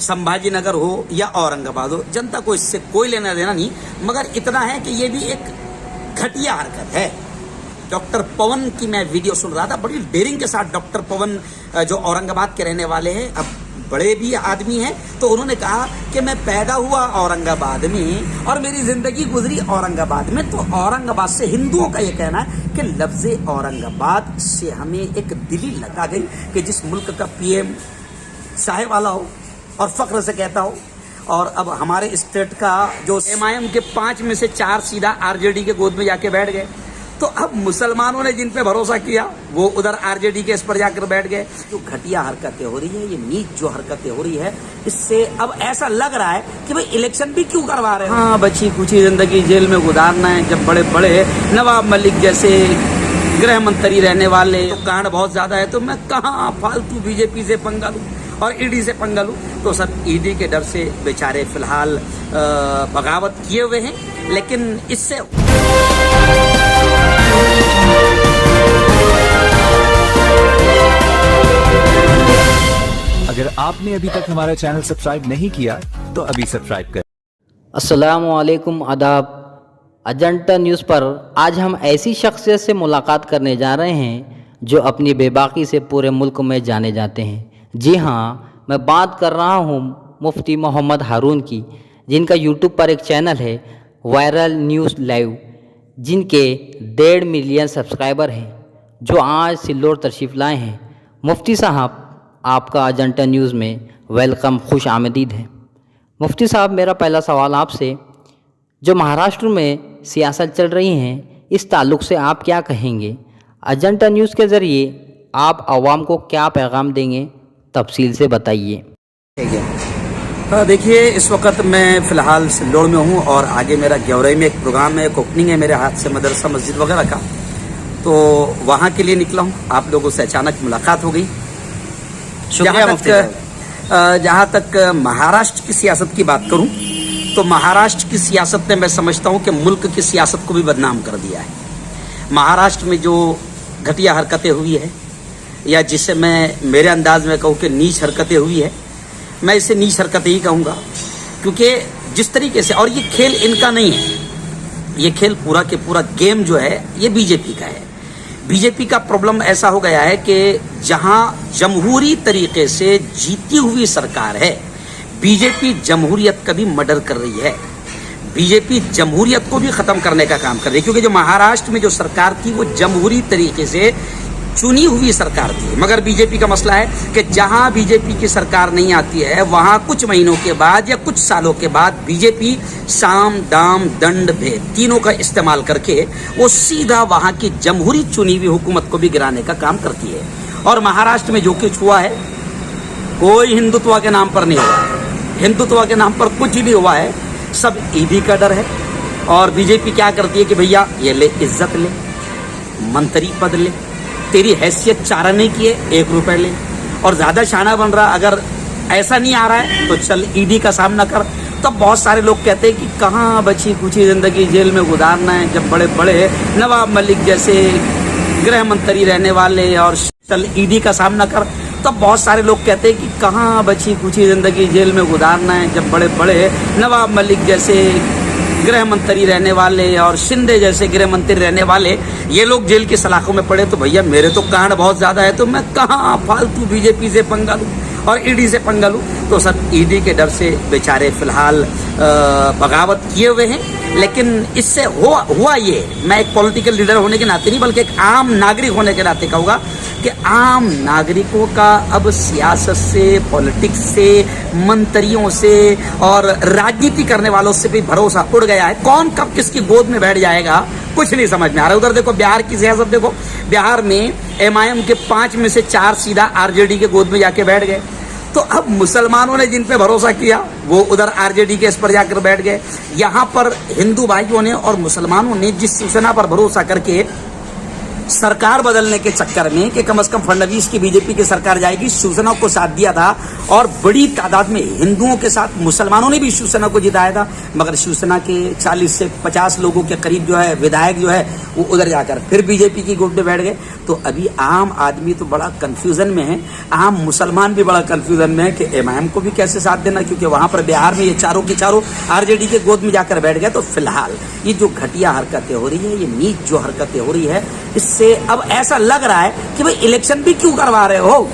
संभाजी नगर हो या औरंगाबाद हो, जनता को इससे कोई लेना देना नहीं, मगर इतना है कि ये भी एक घटिया हरकत है। डॉक्टर पवन की मैं वीडियो सुन रहा था, बड़ी डेयरिंग के साथ डॉक्टर पवन जो औरंगाबाद के रहने वाले हैं, अब बड़े भी आदमी हैं, तो उन्होंने कहा कि मैं पैदा हुआ औरंगाबाद में और मेरी जिंदगी गुजरी औरंगाबाद में। तो औरंगाबाद से हिंदुओं का ये कहना है कि लफ्ज़े औरंगाबाद से हमें एक दिली लगा गई कि जिस मुल्क का पीएम चाहे वाला हो और फख्र से कहता हो, और अब हमारे स्टेट का जो एमआईएम के 5 में से 4 सीधा आरजेडी के गोद में जाके बैठ गए। तो अब मुसलमानों ने जिन पे भरोसा किया वो उधर आरजेडी के इस पर जाकर बैठ गए। जो घटिया हरकतें हो रही है, ये नीच जो हरकतें हो रही है, इससे अब ऐसा लग रहा है कि भाई इलेक्शन भी क्यों करवा रहे हैं। हाँ, बची कुची जिंदगी जेल में गुजारना है, जब बड़े बड़े नवाब मलिक जैसे गृह मंत्री रहने वाले तो कांड बहुत ज्यादा है, तो मैं कहाँ फालतू बीजेपी से पंगा लूं और ईडी से पंगा लूं। तो सब ईडी के डर से बेचारे फिलहाल बगावत किए हुए हैं, लेकिन इससे अगर आपने अभी तक हमारा चैनल सब्सक्राइब नहीं किया तो अभी सब्सक्राइब करें। अस्सलामुअलैकुम, आदाब। अजंता न्यूज़ पर आज हम ऐसी शख्सियत से मुलाकात करने जा रहे हैं जो अपनी बेबाकी से पूरे मुल्क में जाने जाते हैं। जी हाँ, मैं बात कर रहा हूँ मुफ्ती मोहम्मद हारून की, जिनका यूट्यूब पर एक चैनल है वायरल न्यूज़ लाइव, जिनके 1.5 मिलियन सब्सक्राइबर हैं, जो आज सिल्लोर तशरीफ़ लाए हैं। मुफ्ती साहब, आपका अजंता न्यूज़ में वेलकम, खुश आमदीद है। मुफ्ती साहब, मेरा पहला सवाल आपसे, जो महाराष्ट्र में सियासत चल रही हैं, इस ताल्लुक़ से आप क्या कहेंगे? अजंता न्यूज़ के ज़रिए आप आवाम को क्या पैगाम देंगे, तफसील से बताइए। देखिए, इस वक्त मैं फ़िलहाल सिल्लोड़ में हूँ और आगे मेरा ग्यौरई में एक प्रोग्राम है, एक ओपनिंग है मेरे हाथ से मदरसा मस्जिद वगैरह का, तो वहाँ के लिए निकला हूँ। आप लोगों से अचानक मुलाकात हो गई। जहाँ तक महाराष्ट्र की सियासत की बात करूँ तो महाराष्ट्र की सियासत ने, मैं समझता हूँ कि मुल्क की सियासत को भी बदनाम कर दिया है। महाराष्ट्र में जो घटिया हरकतें हुई है, या जिसे मैं मेरे अंदाज में कहूँ कि नीच हरकतें हुई है, मैं इसे नीच हरकतें ही कहूँगा, क्योंकि जिस तरीके से, और ये खेल इनका नहीं है, ये खेल पूरा के पूरा गेम जो है ये बीजेपी का है। बीजेपी का प्रॉब्लम ऐसा हो गया है कि जहां जमहूरी तरीके से जीती हुई सरकार है, बीजेपी जमहूरियत का भी मर्डर कर रही है। बीजेपी जमहूरियत को भी खत्म करने का काम कर रही है, क्योंकि जो महाराष्ट्र में जो सरकार थी वो जमहूरी तरीके से चुनी हुई सरकार थी। मगर बीजेपी का मसला है कि जहां बीजेपी की सरकार नहीं आती है, वहां कुछ महीनों के बाद या कुछ सालों के बाद बीजेपी साम दाम दंड भेद तीनों का इस्तेमाल करके वो सीधा वहां की जमहूरी चुनी हुई हुकूमत को भी गिराने का काम करती है। और महाराष्ट्र में जो कुछ हुआ है, कोई हिंदुत्व के नाम पर नहीं हुआ है, हिंदुत्व के नाम पर कुछ भी हुआ है, सब ईडी का डर है। और बीजेपी क्या करती है कि भैया ये ले, इज्जत ले, मंत्री पद ले, तेरी हैसियत चारा नहीं किए 1 रुपए ले, और ज्यादा शाना बन रहा, अगर ऐसा नहीं आ रहा है तो चल ईडी का सामना कर। तब बहुत सारे लोग कहते हैं कि कहाँ बची कुची जिंदगी जेल में गुजारना है, जब बड़े बड़े नवाब मलिक जैसे गृह मंत्री रहने वाले, और चल ईडी का सामना कर। तब बहुत सारे लोग कहते हैं कि कहाँ बची कुची जिंदगी जेल में गुजारना है, जब बड़े बड़े नवाब मलिक जैसे गृह मंत्री रहने वाले और शिंदे जैसे गृह मंत्री रहने वाले ये लोग जेल की सलाखों में पड़े। तो भैया मेरे तो कांड बहुत ज्यादा है, तो मैं कहाँ फालतू बीजेपी से पंगा लूं और ईडी से पंगा लूं। तो सब ईडी के डर से बेचारे फिलहाल बगावत किए हुए हैं। लेकिन इससे हुआ ये, मैं एक पॉलिटिकल लीडर होने के नाते नहीं बल्कि एक आम नागरिक होने के नाते कहूँगा कि आम नागरिकों का अब सियासत से, पॉलिटिक्स से, मंत्रियों से और राजनीति करने वालों से भी भरोसा उड़ गया है। कौन कब किसकी गोद में बैठ जाएगा कुछ नहीं समझ में आ रहा है। उधर देखो बिहार की सियासत देखो, बिहार में एमआईएम के 5 में से 4 सीधा आरजेडी के गोद में जाके बैठ गए। तो अब मुसलमानों ने जिन पे भरोसा किया वो उधर आरजेडी के इस पर जाकर बैठ गए। यहाँ पर हिंदू भाइयों ने और मुसलमानों ने जिस शिवसेना पर भरोसा करके सरकार बदलने के चक्कर में कि कम से कम फडणवीस की बीजेपी की सरकार जाएगी, शिवसेना को साथ दिया था और बड़ी तादाद में हिंदुओं के साथ मुसलमानों ने भी शिवसेना को जिताया था, मगर शिवसेना के 40 से 50 लोगों के करीब जो है विधायक जो है वो उधर जाकर फिर बीजेपी की गोद में बैठ गए। तो अभी आम आदमी तो बड़ा कंफ्यूजन में है, आम मुसलमान भी बड़ा कंफ्यूजन में है कि एमआईएम को भी कैसे साथ देना, क्योंकि वहां पर बिहार में ये चारों के चारों आरजेडी के गोद में जाकर बैठ गए। तो फिलहाल ये जो घटिया हरकतें हो रही है, ये नीच जो हरकतें हो रही है, इससे अब ऐसा लग रहा है कि भाई इलेक्शन भी क्यों करवा रहे हो,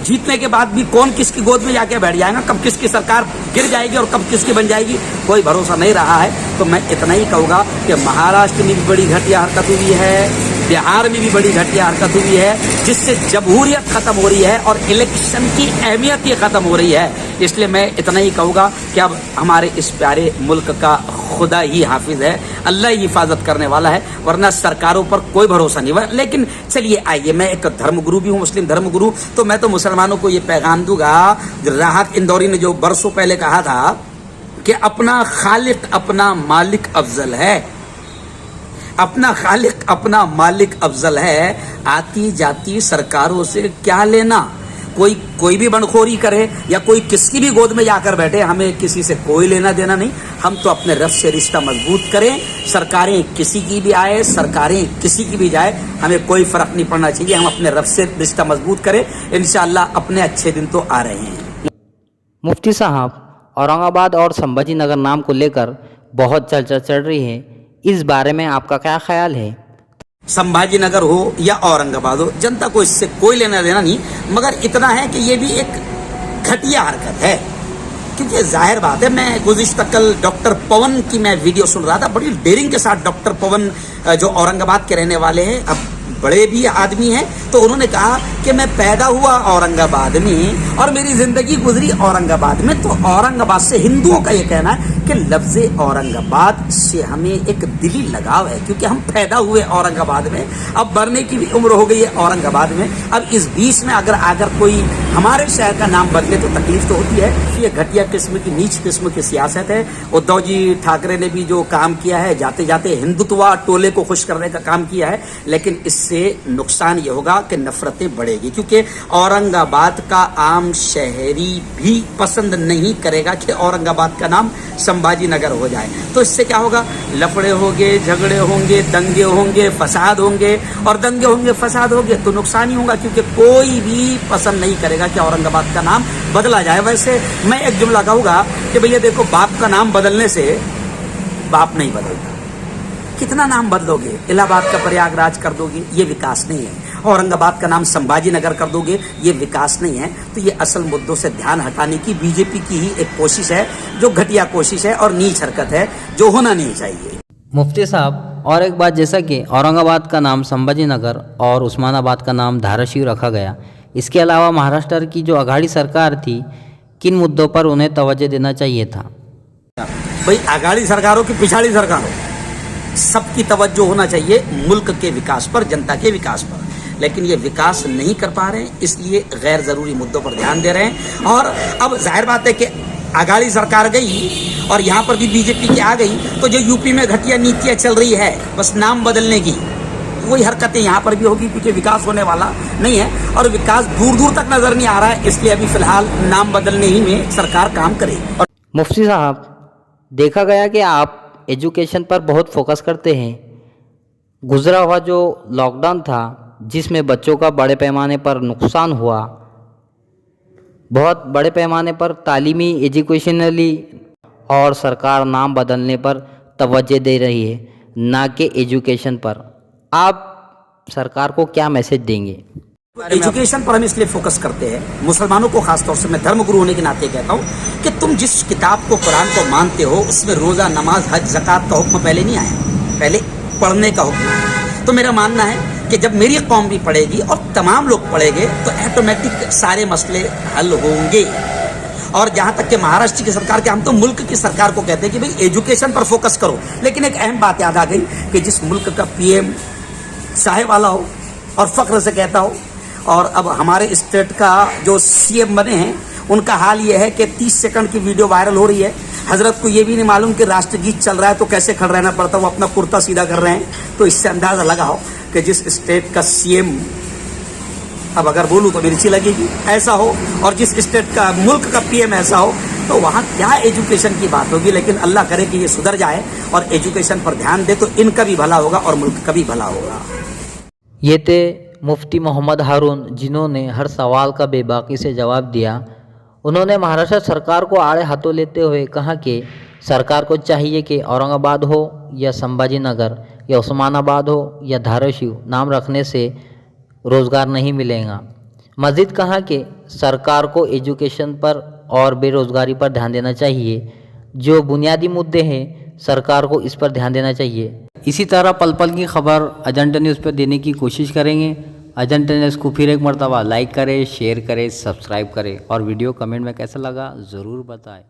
जीतने के बाद भी कौन किसकी गोद में जाके बैठ जाएगा, कब किसकी सरकार गिर जाएगी और कब किसकी बन जाएगी, कोई भरोसा नहीं रहा है। तो मैं इतना ही कहूँगा कि महाराष्ट्र में भी बड़ी घटिया हरकत हुई है, बिहार में भी बड़ी घटिया हरकत हुई है, जिससे जमहूरियत खत्म हो रही है और इलेक्शन की अहमियत ही खत्म हो रही है। इसलिए मैं इतना ही कहूँगा कि अब हमारे इस प्यारे मुल्क का खुदा ही हाफिज है, अल्लाह ही हिफाजत करने वाला है, वरना सरकारों पर कोई भरोसा नहीं हुआ। लेकिन चलिए आइए, मैं एक धर्मगुरु भी हूँ, मुस्लिम धर्मगुरु, तो मैं तो मुसलमानों को ये पैगाम दूंगा, राहत इंदौरी ने जो बरसों पहले कहा था कि अपना खालिक अपना मालिक अफजल है, अपना खालिक अपना मालिक अफजल है, आती जाती सरकारों से क्या लेना, कोई भी बंडखोरी करे या कोई किसकी भी गोद में जाकर बैठे, हमें किसी से कोई लेना देना नहीं। हम तो अपने रब से रिश्ता मजबूत करें, सरकारें किसी की भी आए, सरकारें किसी की भी जाए, हमें कोई फर्क नहीं पड़ना चाहिए। हम अपने रब से रिश्ता मजबूत करें, इंशाअल्लाह अपने अच्छे दिन तो आ रहे हैं। मुफ्ती साहब, औरंगाबाद और संभाजी नगर नाम को लेकर बहुत चर्चा चल रही है, इस बारे में आपका क्या ख्याल है? संभाजी नगर हो या औरंगाबाद हो, जनता को इससे कोई लेना देना नहीं, मगर इतना है कि ये भी एक घटिया हरकत है। क्योंकि जाहिर बात है, मैं गुज़िश्ता कल डॉक्टर पवन की मैं वीडियो सुन रहा था, बड़ी डेयरिंग के साथ डॉक्टर पवन जो औरंगाबाद के रहने वाले हैं, अब बड़े भी आदमी हैं, तो उन्होंने कहा कि मैं पैदा हुआ औरंगाबाद में और मेरी जिंदगी गुजरी औरंगाबाद में। तो औरंगाबाद से हिंदुओं का ये कहना है कि लफ्ज़े औरंगाबाद से हमें एक दिली लगाव है, क्योंकि हम पैदा हुए औरंगाबाद में, अब मरने की भी उम्र हो गई है औरंगाबाद में। अब इस बीच में अगर कोई हमारे शहर का नाम बदले तो तकलीफ तो होती है। ये घटिया किस्म की, नीच किस्म की सियासत है। उद्धव जी ठाकरे ने भी जो काम किया है, जाते जाते हिंदुत्व टोले को खुश करने का काम किया है, लेकिन इससे नुकसान ये होगा कि नफरतें बढ़ेगी, क्योंकि औरंगाबाद का आम शहरी भी पसंद नहीं करेगा कि औरंगाबाद का नाम संभाजी नगर हो जाए। तो इससे क्या होगा, लफड़े होंगे, झगड़े होंगे, दंगे होंगे, फसाद होंगे, और दंगे होंगे, फसाद होंगे तो नुकसान ही होगा, क्योंकि कोई भी पसंद नहीं करेगा कि औरंगाबाद का नाम बदला जाए। वैसे मैं एक जुमला कहूँगा कि भैया देखो, बाप का नाम बदलने से बाप नहीं बदलता, कितना नाम बदलोगे, इलाहाबाद का प्रयागराज कर दोगे, ये विकास नहीं है। औरंगाबाद का नाम संभाजी नगर कर दोगे, ये विकास नहीं है। तो ये असल मुद्दों से ध्यान हटाने की बीजेपी की ही एक कोशिश है, जो घटिया कोशिश है और नीच हरकत है, जो होना नहीं चाहिए। मुफ्ती साहब, और एक बात, जैसा कि औरंगाबाद का नाम संभाजी नगर और उस्मानाबाद का नाम धाराशिव रखा गया, इसके अलावा महाराष्ट्र की जो अघाड़ी सरकार थी, किन मुद्दों पर उन्हें तवज्जो देना चाहिए था? भाई अघाड़ी सरकारों की पिछाड़ी सरकारों, सबकी तवज्जो होना चाहिए मुल्क के विकास पर, जनता के विकास पर, लेकिन ये विकास नहीं कर पा रहे हैं, इसलिए गैर जरूरी मुद्दों पर ध्यान दे रहे हैं। और अब जाहिर बात है कि अघाड़ी सरकार गई और यहाँ पर भी बीजेपी की आ गई, तो जो यूपी में घटिया नीतियाँ चल रही है बस नाम बदलने की, वही हरकतें यहाँ पर भी होगी, क्योंकि विकास होने वाला नहीं है और विकास दूर दूर तक नजर नहीं आ रहा है। इसलिए अभी फिलहाल नाम बदलने ही में सरकार काम करेगी। और मुफ्ती साहब, देखा गया कि आप एजुकेशन पर बहुत फोकस करते हैं। गुजरा हुआ जो लॉकडाउन था, जिसमें बच्चों का बड़े पैमाने पर नुकसान हुआ, बहुत बड़े पैमाने पर तालीमी, एजुकेशनली, और सरकार नाम बदलने पर तवज्जो दे रही है, ना कि एजुकेशन पर। आप सरकार को क्या मैसेज देंगे? एजुकेशन पर हम इसलिए फोकस करते हैं, मुसलमानों को खासतौर से मैं धर्मगुरु होने के नाते कहता हूँ कि तुम जिस किताब को, कुरान को मानते हो, उसमें रोज़ा, नमाज, हज, ज़कात का हुक्म पहले नहीं आया, पहले पढ़ने का हुक्म आया। तो मेरा मानना है कि जब मेरी कौम भी पढ़ेगी और तमाम लोग पढ़ेंगे तो ऑटोमेटिक सारे मसले हल होंगे। और जहाँ तक कि महाराष्ट्र की सरकार के, हम तो मुल्क की सरकार को कहते हैं कि भाई एजुकेशन पर फोकस करो, लेकिन एक अहम बात याद आ गई कि जिस मुल्क का पीएम चाहे वाला हो और फख्र से कहता हो, और अब हमारे स्टेट का जो सीएम बने हैं उनका हाल ये है कि 30 सेकंड की वीडियो वायरल हो रही है, हजरत को ये भी नहीं मालूम कि राष्ट्रगीत चल रहा है तो कैसे खड़े रहना पड़ता है, वो अपना कुर्ता सीधा कर रहे हैं। तो इससे अंदाज़ा लगाओ कि जिस स्टेट का सीएम, अब अगर बोलूँ तो मिर्ची लगेगी, ऐसा हो, और जिस स्टेट का मुल्क का पीएम ऐसा हो, तो वहाँ क्या एजुकेशन की बात होगी। लेकिन अल्लाह करे कि ये सुधर जाए और एजुकेशन पर ध्यान दे, तो इनका भी भला होगा और मुल्क का भी भला होगा। ये थे मुफ्ती मोहम्मद हारून, जिन्होंने हर सवाल का बेबाकी से जवाब दिया। उन्होंने महाराष्ट्र सरकार को आड़े हाथों लेते हुए कहा कि सरकार को चाहिए कि औरंगाबाद हो या संभाजी नगर या उस्मानाबाद हो या धाराशिव, नाम रखने से रोज़गार नहीं मिलेगा। मज़ीद कहा कि सरकार को एजुकेशन पर और बेरोज़गारी पर ध्यान देना चाहिए। जो बुनियादी मुद्दे हैं, सरकार को इस पर ध्यान देना चाहिए। इसी तरह पल पल की खबर अजंता न्यूज़ पर देने की कोशिश करेंगे। अजंता न्यूज़ को फिर एक मरतबा लाइक करें, शेयर करें, सब्सक्राइब करें और वीडियो कमेंट में कैसा लगा ज़रूर बताएं।